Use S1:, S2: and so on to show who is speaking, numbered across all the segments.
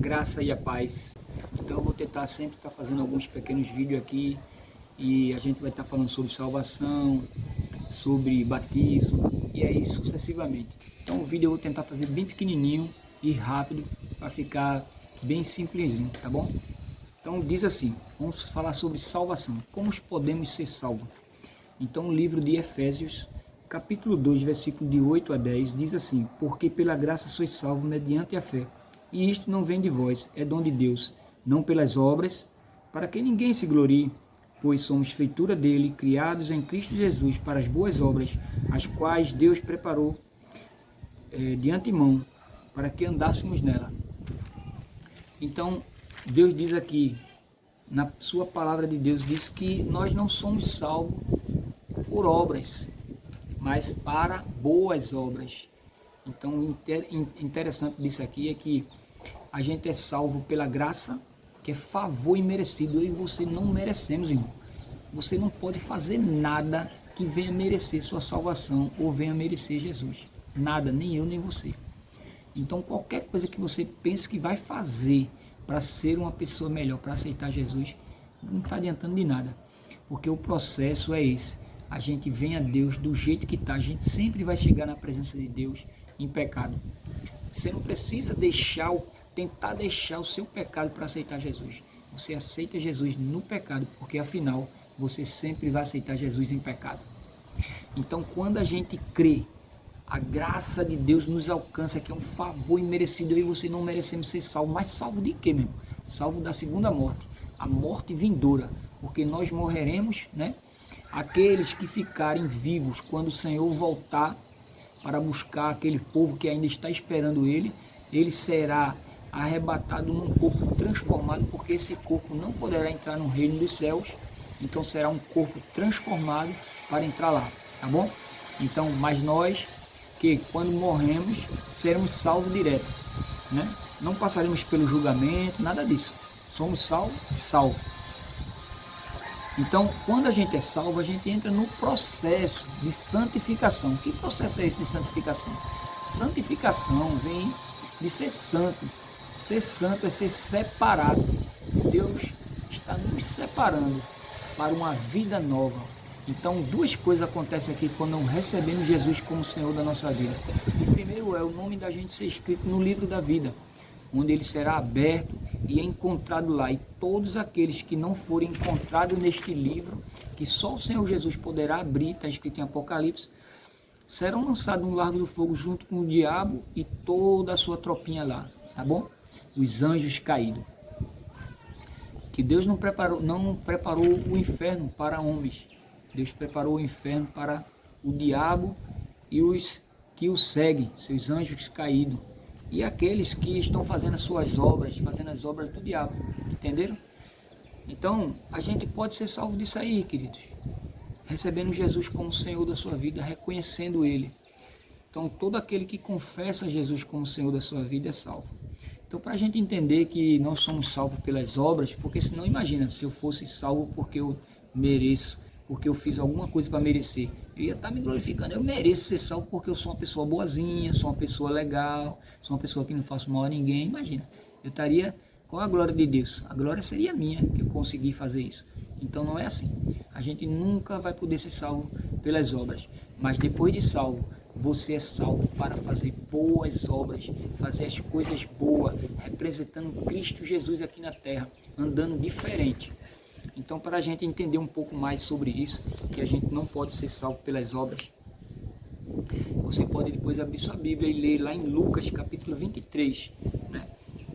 S1: graça e a paz. Então eu vou tentar sempre estar fazendo alguns pequenos vídeos aqui e a gente vai estar falando sobre salvação, sobre batismo e aí sucessivamente. Então o vídeo eu vou tentar fazer bem pequenininho e rápido para ficar bem simplesinho, tá bom? Então diz assim, vamos falar sobre salvação, como podemos ser salvos. Então o livro de Efésios, capítulo 2, versículo de 8 a 10, diz assim: porque pela graça sois salvos mediante a fé, e isto não vem de vós, é dom de Deus, não pelas obras, para que ninguém se glorie, pois somos feitura dele, criados em Cristo Jesus para as boas obras, as quais Deus preparou de antemão, para que andássemos nela. Então, Deus diz aqui, na sua palavra de Deus, diz que nós não somos salvos por obras, mas para boas obras. Então, interessante disso aqui é que a gente é salvo pela graça, que é favor imerecido. Eu e você não merecemos, irmão. Você não pode fazer nada que venha merecer sua salvação ou venha merecer Jesus. Nada, nem eu, nem você. Então, qualquer coisa que você pense que vai fazer para ser uma pessoa melhor, para aceitar Jesus, não está adiantando de nada. Porque o processo é esse. A gente vem a Deus do jeito que está. A gente sempre vai chegar na presença de Deus em pecado. Você não precisa tentar deixar o seu pecado para aceitar Jesus. Você aceita Jesus no pecado, porque afinal você sempre vai aceitar Jesus em pecado. Então, quando a gente crê, a graça de Deus nos alcança, que é um favor imerecido. Eu e você não merecemos ser salvos. Mas salvo de quê, mesmo? Salvo da segunda morte, a morte vindoura, porque nós morreremos, né? Aqueles que ficarem vivos quando o Senhor voltar para buscar aquele povo que ainda está esperando ele será arrebatado num corpo transformado, porque esse corpo não poderá entrar no reino dos céus. Então será um corpo transformado para entrar lá, tá bom? Então, mas nós, que quando morremos, seremos salvos direto, né? Não passaremos pelo julgamento, nada disso. Somos salvos. Então, quando a gente é salvo, a gente entra no processo de santificação. Que processo é esse de santificação? Santificação vem de ser santo. Ser santo é ser separado. Deus está nos separando para uma vida nova. Então, duas coisas acontecem aqui quando recebemos Jesus como Senhor da nossa vida. O primeiro é o nome da gente ser escrito no livro da vida, onde ele será aberto e é encontrado lá. E todos aqueles que não forem encontrados neste livro, que só o Senhor Jesus poderá abrir, está escrito em Apocalipse, serão lançados no lago do fogo junto com o diabo e toda a sua tropinha lá, tá bom? Os anjos caídos. Que Deus não preparou o inferno para homens. Deus preparou o inferno para o diabo e os que o seguem, seus anjos caídos. E aqueles que estão fazendo as suas obras, fazendo as obras do diabo. Entenderam? Então, a gente pode ser salvo disso aí, queridos. Recebendo Jesus como Senhor da sua vida, reconhecendo Ele. Então, todo aquele que confessa Jesus como Senhor da sua vida é salvo. Então, para a gente entender que não somos salvos pelas obras, porque senão, imagina, se eu fosse salvo porque eu mereço, porque eu fiz alguma coisa para merecer, eu ia estar me glorificando. Eu mereço ser salvo porque eu sou uma pessoa boazinha, sou uma pessoa legal, sou uma pessoa que não faço mal a ninguém. Imagina, eu estaria com a glória de Deus. A glória seria minha, que eu consegui fazer isso. Então não é assim. A gente nunca vai poder ser salvo pelas obras. Mas depois de salvo, você é salvo para fazer boas obras, fazer as coisas boas, representando Cristo Jesus aqui na terra, andando diferente. Então, para a gente entender um pouco mais sobre isso, que a gente não pode ser salvo pelas obras, você pode depois abrir sua Bíblia e ler lá em Lucas, capítulo 23, né?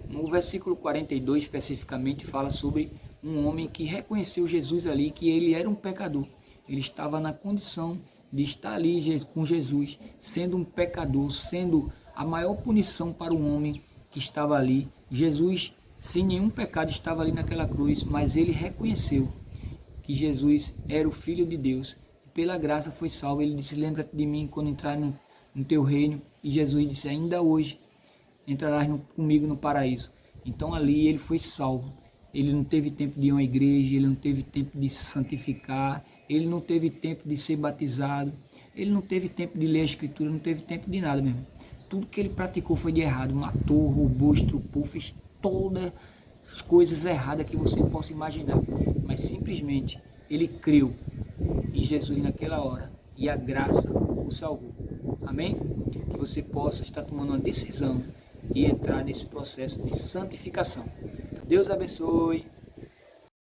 S1: No versículo 42, especificamente, fala sobre um homem que reconheceu Jesus ali, que ele era um pecador. Ele estava na condição de estar ali com Jesus, sendo um pecador, sendo a maior punição para o homem que estava ali. Jesus, sem nenhum pecado, estava ali naquela cruz, mas ele reconheceu que Jesus era o Filho de Deus. E pela graça foi salvo. Ele disse: lembra-te de mim quando entrar no teu reino. E Jesus disse: ainda hoje entrarás comigo no paraíso. Então ali ele foi salvo. Ele não teve tempo de ir a uma igreja, ele não teve tempo de se santificar, ele não teve tempo de ser batizado, ele não teve tempo de ler a Escritura, não teve tempo de nada mesmo. Tudo que ele praticou foi de errado, matou, roubou, estrupou, fez todas as coisas erradas que você possa imaginar, mas simplesmente ele creu em Jesus naquela hora e a graça o salvou. Amém? Que você possa estar tomando uma decisão e entrar nesse processo de santificação. Deus abençoe.